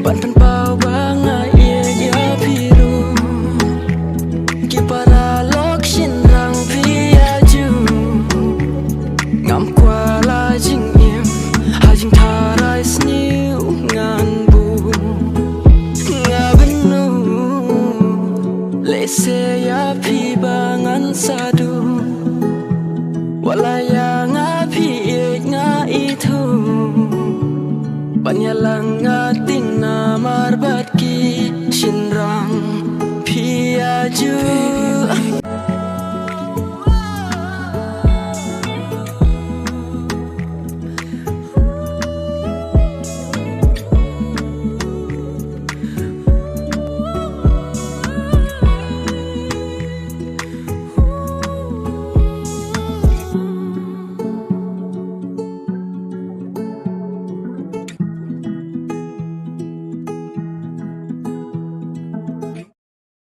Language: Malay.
Bantan pau banga ye ya piru ki para lok shin rang pia ju ngam kwa la jing im ha jing tharai sniu ngan bu ngabnu le se ya pi bangan sadu walaya ngapi nga itu banyalang ngating na marbat ki shinrang piaju